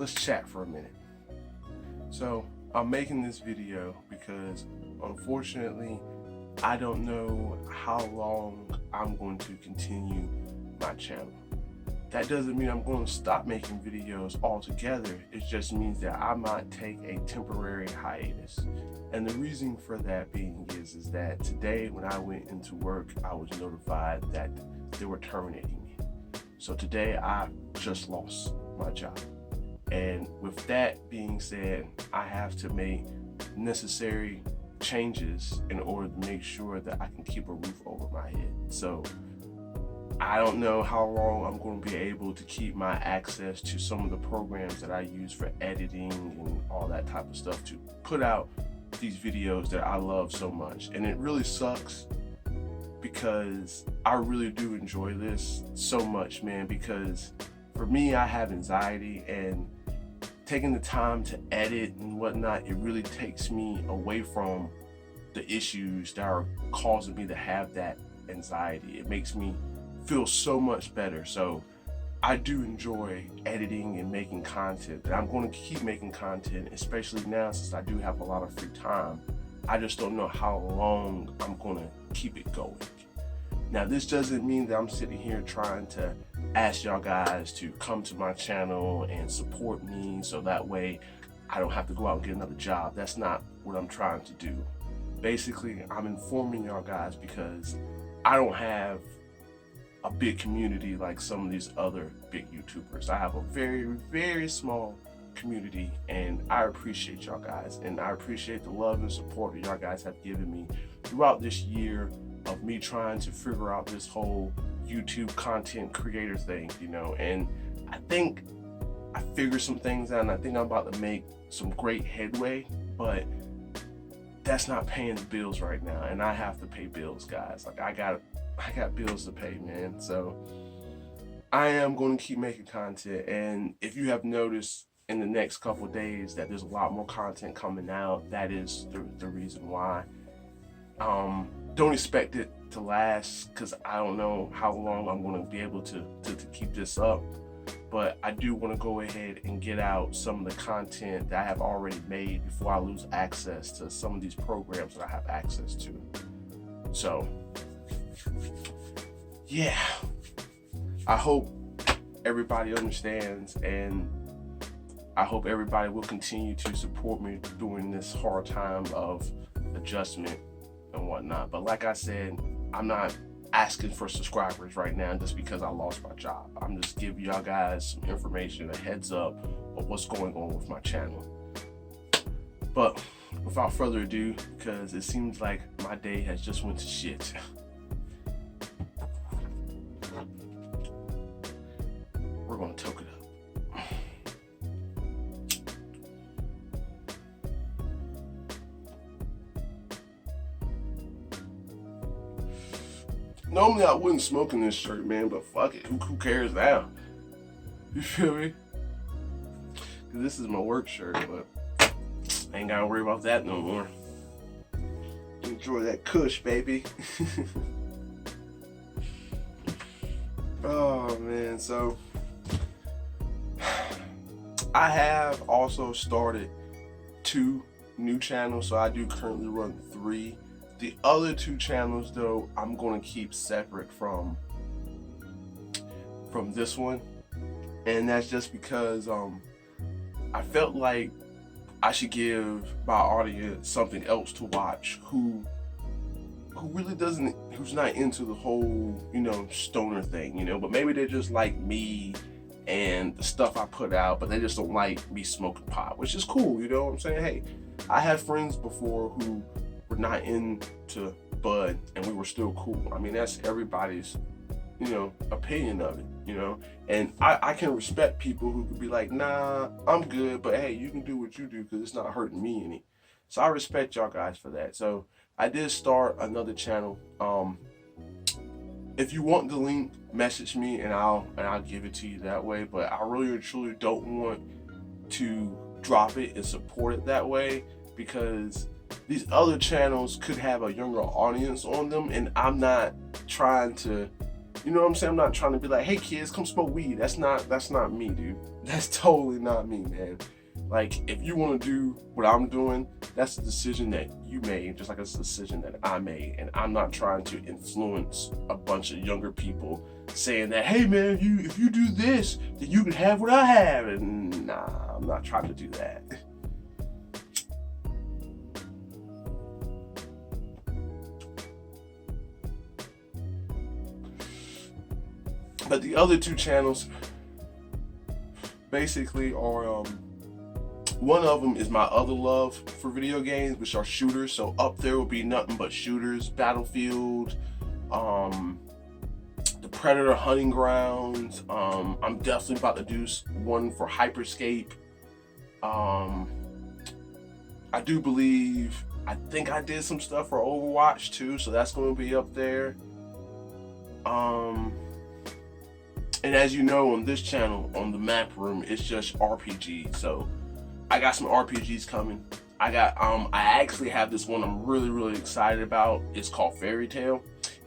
let's chat for a minute. So I'm making this video because unfortunately I don't know how long I'm going to continue my channel. That doesn't mean I'm going to stop making videos altogether. It just means that I might take a temporary hiatus. And the reason for that being is that today when I went into work, I was notified that they were terminating me. So today I just lost my job. And with that being said, I have to make necessary changes in order to make sure that I can keep a roof over my head. So I don't know how long I'm going to be able to keep my access to some of the programs that I use for editing and all that type of stuff to put out these videos that I love so much. And it really sucks because I really do enjoy this so much, man, because for me, I have anxiety, and taking the time to edit and whatnot, it really takes me away from the issues that are causing me to have that anxiety. It makes me feel so much better. So I do enjoy editing and making content, and I'm going to keep making content, especially now since I do have a lot of free time. I just don't know how long I'm going to keep it going. Now, this doesn't mean that I'm sitting here trying to ask y'all guys to come to my channel and support me so that way I don't have to go out and get another job. That's not what I'm trying to do. Basically, I'm informing y'all guys because I don't have a big community like some of these other big YouTubers. I have a very, very small community, and I appreciate y'all guys, and I appreciate the love and support that y'all guys have given me throughout this year of me trying to figure out this whole YouTube content creator thing, you know. And I think I figured some things out, and I think I'm about to make some great headway, but that's not paying the bills right now, and I have to pay bills, guys. Like I got bills to pay, man. So I am going to keep making content, and if you have noticed in the next couple of days that there's a lot more content coming out, that is the reason why. Don't expect it to last because I don't know how long I'm going to be able to keep this up, but I do want to go ahead and get out some of the content that I have already made before I lose access to some of these programs that I have access to. So yeah, I hope everybody understands, and I hope everybody will continue to support me during this hard time of adjustment and whatnot. But like I said, I'm not asking for subscribers right now just because I lost my job. I'm just giving y'all guys some information, a heads up of what's going on with my channel. But without further ado, because it seems like my day has just went to shit, we're gonna toke it up. Normally I wouldn't smoke in this shirt, man, but fuck it, who cares now? You feel me? This is my work shirt, but I ain't gotta worry about that no more. Enjoy that kush, baby. Oh man, so I have also started 2 new channels, so I do currently run 3. The other 2 channels, though, I'm going to keep separate from this one, and that's just because I felt like I should give my audience something else to watch who's not into the whole, you know, stoner thing, you know, but maybe they're just like me and the stuff I put out, but they just don't like me smoking pot, which is cool, you know what I'm saying? Hey, I had friends before who were not into bud and we were still cool. I mean, that's everybody's, you know, opinion of it, you know, and I can respect people who could be like, nah, I'm good, but hey, you can do what you do because it's not hurting me any. So I respect y'all guys for that. So I did start another channel. If you want the link, message me and I'll give it to you that way, but I really and truly don't want to drop it and support it that way because these other channels could have a younger audience on them, and I'm not trying to You know what I'm saying? I'm not trying to be like, hey kids, come smoke weed. That's not me, dude. That's totally not me, man. Like, if you want to do what I'm doing, that's a decision that you made, just like it's a decision that I made. And I'm not trying to influence a bunch of younger people saying that, hey man, if you do this, then you can have what I have. And nah, I'm not trying to do that. But the other two channels basically are, one of them is my other love for video games, which are shooters. So up there will be nothing but shooters, Battlefield, the Predator Hunting Grounds. I'm definitely about to do one for Hyperscape. I think I did some stuff for Overwatch too, so that's going to be up there. And as you know, on this channel, on the map room, it's just RPG. So I got some RPGs coming. I actually have this one I'm really excited about. It's called Fairy Tail.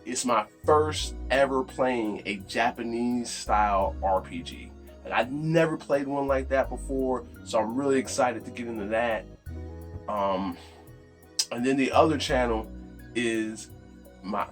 It's my first ever playing a Japanese style RPG. Like, I'd never played one like that before, so I'm really excited to get into that. And then the other channel is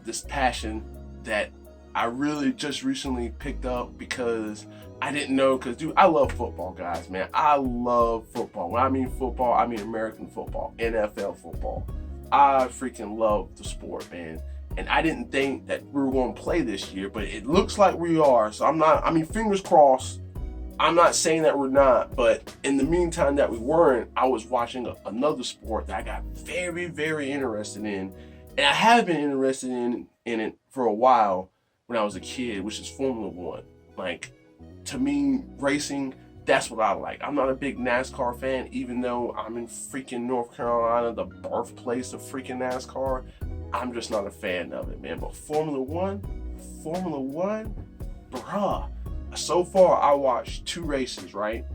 this passion that I really just recently picked up because I didn't know, because dude, I love football, guys, man. I love football. When I mean football, I mean American football, NFL football. I freaking love the sport, man. And I didn't think that we were going to play this year, but it looks like we are. So fingers crossed. I'm not saying that we're not, but in the meantime that we weren't, I was watching another sport that I got very interested in. And I have been interested in it for a while when I was a kid, which is Formula One. Like, to me, racing, that's what I like. I'm not a big NASCAR fan, even though I'm in freaking North Carolina, the birthplace of freaking NASCAR. I'm just not a fan of it, man. But Formula One, bruh. So far, I watched 2 races, right?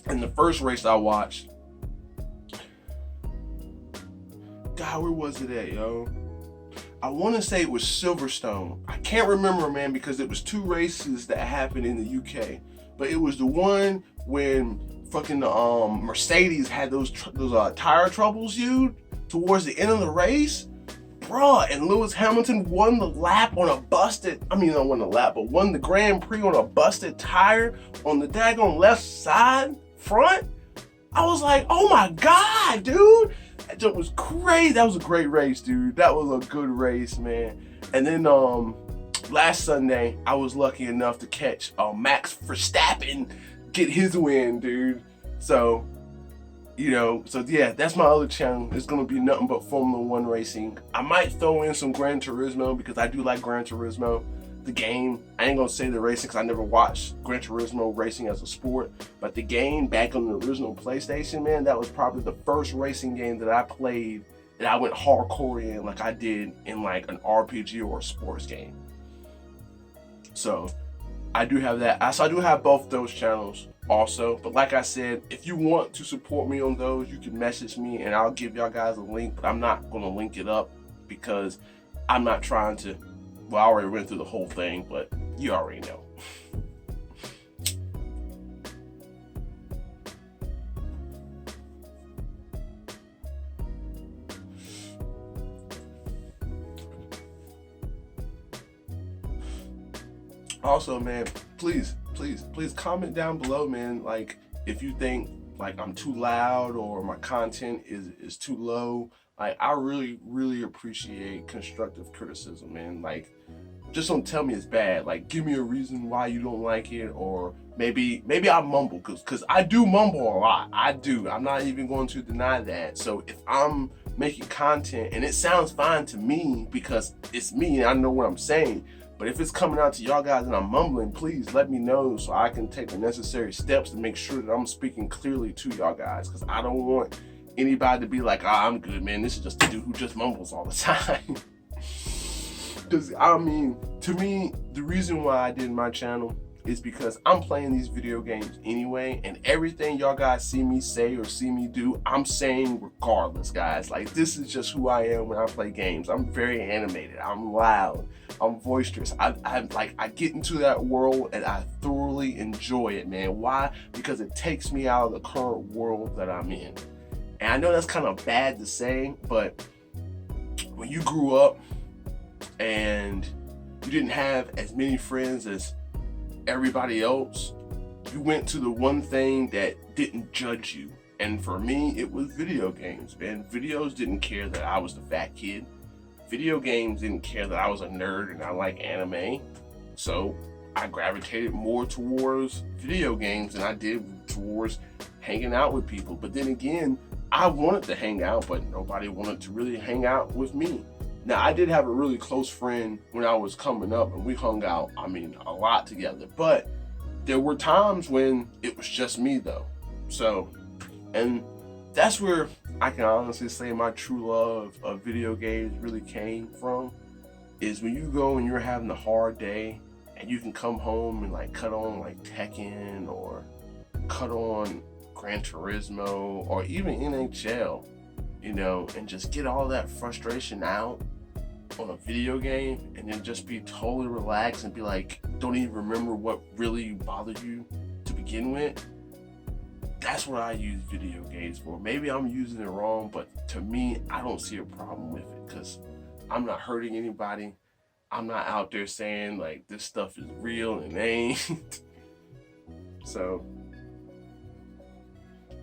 And the first race I watched, God, where was it at, yo? I want to say it was Silverstone. I can't remember, man, because it was 2 races that happened in the UK. But it was the one when fucking Mercedes had those tire troubles, dude, towards the end of the race. Bruh, and Lewis Hamilton won the lap on a busted, not won the lap, but won the Grand Prix on a busted tire on the daggone left side front. I was like, oh my God, dude. That was crazy. That was a great race, dude. That was a good race, man. And then last Sunday, I was lucky enough to catch Max Verstappen get his win, dude. So, yeah, that's my other channel. It's gonna be nothing but Formula One racing. I might throw in some Gran Turismo because I do like Gran Turismo, the game. I ain't gonna say the racing because I never watched Gran Turismo racing as a sport, but the game back on the original PlayStation, man, that was probably the first racing game that I played that I went hardcore in like I did in like an RPG or a sports game. So I do have that. So I do have both those channels also. But like I said, if you want to support me on those, you can message me and I'll give y'all guys a link. But I'm not going to link it up because I'm not trying to. Well, I already went through the whole thing, but you already know. Also, man, please comment down below, man. Like, if you think like I'm too loud or my content is too low, like, I really appreciate constructive criticism, man. Like, just don't tell me it's bad. Like, give me a reason why you don't like it, or maybe I mumble, cause I do mumble a lot. I do. I'm not even going to deny that. So if I'm making content and it sounds fine to me because it's me and I know what I'm saying, but if it's coming out to y'all guys and I'm mumbling, please let me know so I can take the necessary steps to make sure that I'm speaking clearly to y'all guys, because I don't want anybody to be like, I'm good, man. This is just a dude who just mumbles all the time. Because, to me, the reason why I did my channel, is because I'm playing these video games anyway, and everything y'all guys see me say or see me do, I'm saying regardless, guys. Like, this is just who I am when I play games. I'm very animated, I'm loud, I'm boisterous. I get into that world and I thoroughly enjoy it, man. Why? Because it takes me out of the current world that I'm in. And I know that's kind of bad to say, but when you grew up and you didn't have as many friends as everybody else, you went to the one thing that didn't judge you. And for me, it was video games, man. Videos didn't care that I was the fat kid. Video games didn't care that I was a nerd and I like anime. So I gravitated more towards video games than I did towards hanging out with people. But then again, I wanted to hang out, but nobody wanted to really hang out with me. Now, I did have a really close friend when I was coming up, and we hung out, a lot together. But there were times when it was just me, though. So, and that's where I can honestly say my true love of video games really came from, is when you go and you're having a hard day, and you can come home and like cut on like Tekken or cut on Gran Turismo or even NHL, you know, and just get all that frustration out on a video game, and then just be totally relaxed and be like, don't even remember what really bothered you to begin with. That's what I use video games for. Maybe I'm using it wrong, but to me, I don't see a problem with it because I'm not hurting anybody. I'm not out there saying like this stuff is real and it ain't. So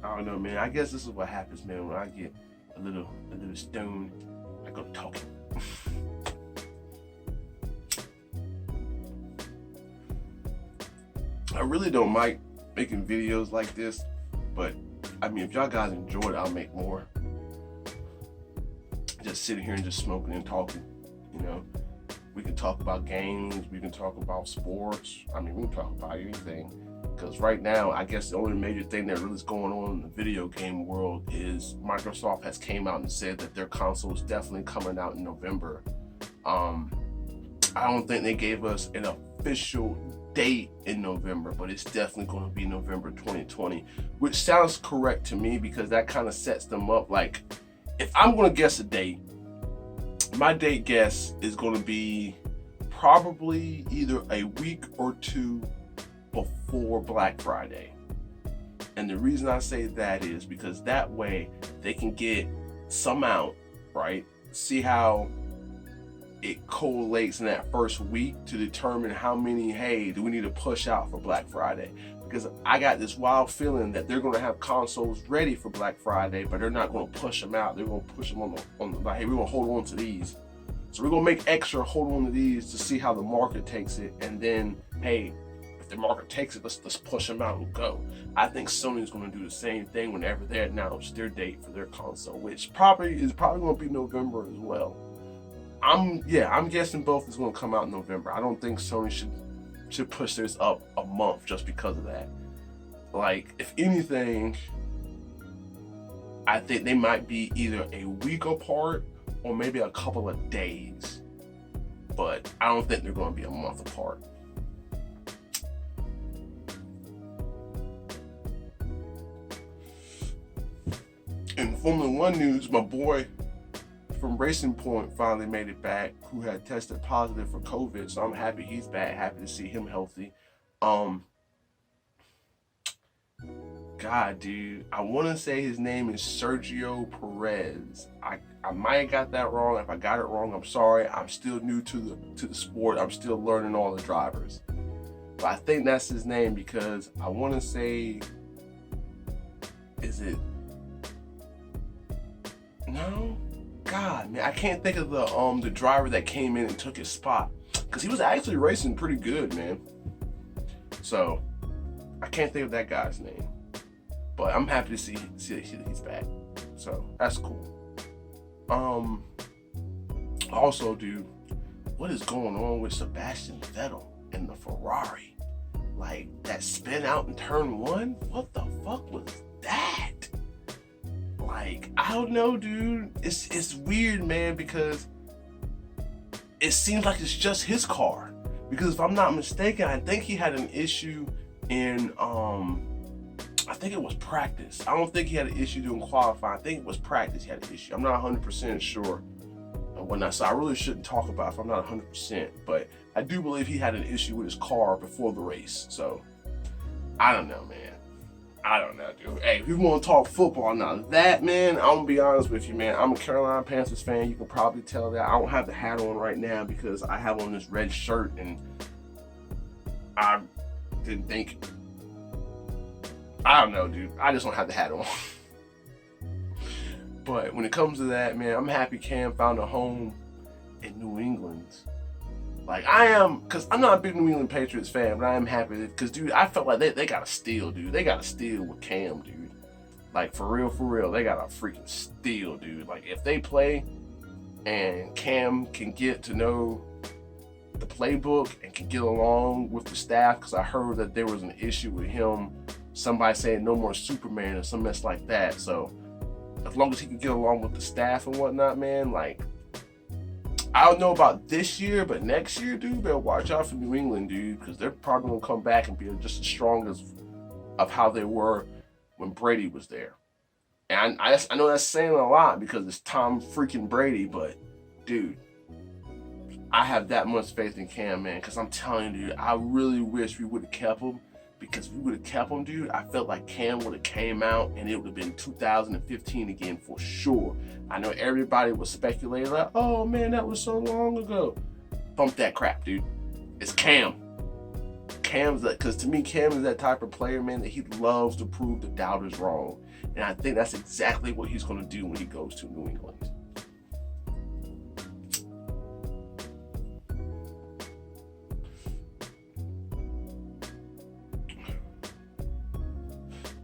I don't know, man. I guess this is what happens, man, when I get a little stoned. I go talking. I really don't mind making videos like this, but if y'all guys enjoy it, I'll make more. Just sitting here and just smoking and talking, you know. We can talk about games, we can talk about sports. We can talk about anything. Because right now, I guess the only major thing that really is going on in the video game world is Microsoft has came out and said that their console is definitely coming out in November. I don't think they gave us an official date in November, but it's definitely going to be November 2020, which sounds correct to me because that kind of sets them up. Like, if I'm going to guess a date, my date guess is going to be probably either a week or two before Black Friday. And the reason I say that is because that way they can get some out, right? See how it collates in that first week to determine how many, hey, do we need to push out for Black Friday? Because I got this wild feeling that they're going to have consoles ready for Black Friday, but they're not going to push them out. They're going to push them on the like, hey, we're going to hold on to these. So we're going to make extra hold on to these to see how the market takes it. And then, hey, if the market takes it, let's push them out and go. I think Sony's going to do the same thing whenever they announce their date for their console, which probably going to be November as well. I'm guessing both is going to come out in November. I don't think Sony should push theirs up a month just because of that. Like, if anything, I think they might be either a week apart or maybe a couple of days. But I don't think they're going to be a month apart. In Formula One news, my boy from Racing Point finally made it back, who had tested positive for COVID. So I'm happy he's back, happy to see him healthy. God, dude, I want to say his name is Sergio Perez. I might have got that wrong. If I got it wrong, I'm sorry. I'm still new to the sport. I'm still learning all the drivers. But I think that's his name because I want to say, is it? No? God, man, I can't think of the driver that came in and took his spot, because he was actually racing pretty good, man. So I can't think of that guy's name, but I'm happy to see that he's back. So that's cool. Also, dude, what is going on with Sebastian Vettel and the Ferrari? Like, that spin out in turn one? What the fuck was that? Like, I don't know, dude. It's weird, man, because it seems like it's just his car. Because if I'm not mistaken, I think he had an issue in I think it was practice. I don't think he had an issue doing qualifying. I think it was practice he had an issue. I'm not 100% sure and whatnot, so I really shouldn't talk about it if I'm not 100%. But I do believe he had an issue with his car before the race. So I don't know, man. I don't know, dude. Hey, if you want to talk football now, that, man, I'm gonna be honest with you, man. I'm a Carolina Panthers fan. You can probably tell that. I don't have the hat on right now because I have on this red shirt, and I didn't think. I don't know, dude. I just don't have the hat on. But when it comes to that, man, I'm happy Cam found a home in New England. Like, I am, because I'm not a big New England Patriots fan, but I am happy because, dude, I felt like they got to steal, dude. They got to steal with Cam, dude. Like, for real, they got to freaking steal, dude. Like, if they play and Cam can get to know the playbook and can get along with the staff, because I heard that there was an issue with him, somebody saying no more Superman or some mess like that. So, as long as he can get along with the staff and whatnot, man, like, I don't know about this year, but next year, dude, better watch out for New England, dude, because they're probably going to come back and be just as strong as of how they were when Brady was there. And I know that's saying a lot because it's Tom freaking Brady, but, dude, I have that much faith in Cam, man, because I'm telling you, dude, I really wish we would have kept him. Because if we would have kept him, dude, I felt like Cam would have came out and it would have been 2015 again for sure. I know everybody was speculating like, oh man, that was so long ago. Bump that crap, dude. It's Cam. Cam's that, because to me, Cam is that type of player, man, that he loves to prove the doubters wrong. And I think that's exactly what he's going to do when he goes to New England.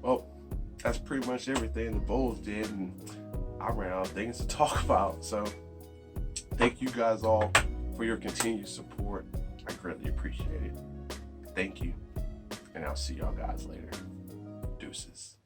Well, that's pretty much everything the Bulls did, and I ran out of things to talk about. So, thank you guys all for your continued support. I greatly appreciate it. Thank you, and I'll see y'all guys later. Deuces.